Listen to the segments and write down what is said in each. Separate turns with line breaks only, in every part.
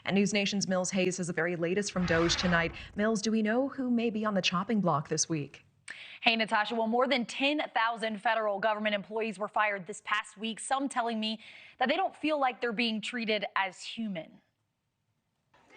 And News Nation's Mills Hayes has the very latest from DOGE tonight. Mills, do we know who may be on the chopping block this week?
Hey, Natasha. Well, more than 10,000 federal government employees were fired this past week, some telling me that they don't feel like they're being treated as human.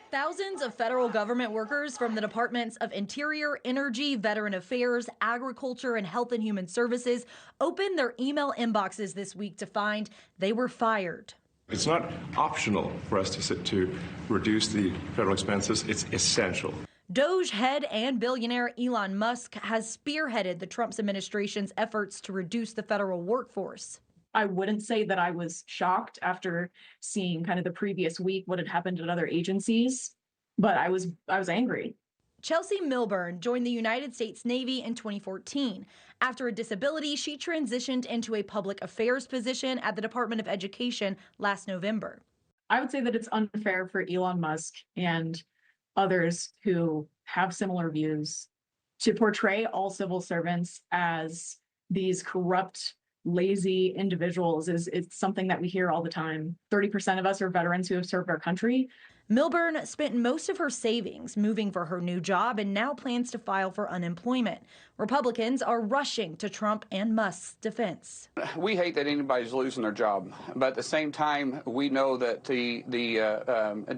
Thousands of federal government workers from the Departments of Interior, Energy, Veteran Affairs, Agriculture, and Health and Human Services opened their email inboxes this week to find they were fired.
It's not optional for us to reduce the federal expenses. It's essential.
DOGE head and billionaire Elon Musk has spearheaded the Trump administration's efforts to reduce the federal workforce.
I wouldn't say that I was shocked after seeing kind of the previous week what had happened at other agencies, but I was angry.
Chelsea Milburn joined the United States Navy in 2014. After a disability, she transitioned into a public affairs position at the Department of Education last November.
I would say that it's unfair for Elon Musk and others who have similar views to portray all civil servants as these corrupt, lazy individuals. It's something that we hear all the time. 30% of us are veterans who have served our country.
Milburn spent most of her savings moving for her new job and now plans to file for unemployment. Republicans are rushing to Trump and Musk's defense.
We hate that anybody's losing their job, but at the same time, we know that the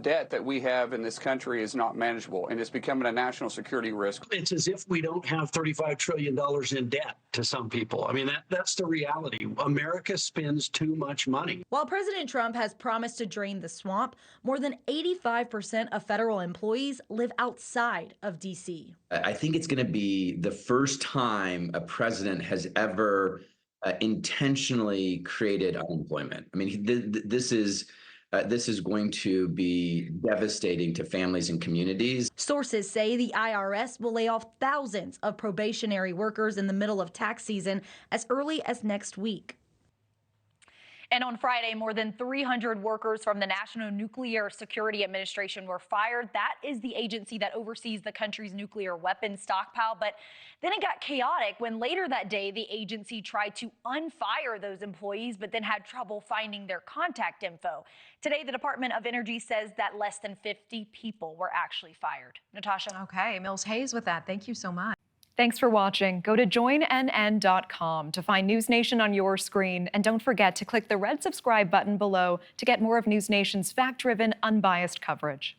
debt that we have in this country is not manageable, and it's becoming a national security risk.
It's as if we don't have $35 trillion in debt to some people. I mean, that's the reality. America spends too much money.
While President Trump has promised to drain the swamp, more than 85% of federal employees live outside of D.C.
I think it's going to be the first time a president has ever intentionally created unemployment. I mean, this is going to be devastating to families and communities.
Sources say the IRS will lay off thousands of probationary workers in the middle of tax season as early as next week. And on Friday, more than 300 workers from the National Nuclear Security Administration were fired. That is the agency that oversees the country's nuclear weapons stockpile. But then it got chaotic when later that day, the agency tried to unfire those employees, but then had trouble finding their contact info. Today, the Department of Energy says that less than 50 people were actually fired. Natasha.
Okay, Mills Hayes with that. Thank you so much.
Thanks for watching. Go to joinnn.com to find News Nation on your screen. And don't forget to click the red subscribe button below to get more of News Nation's fact-driven, unbiased coverage.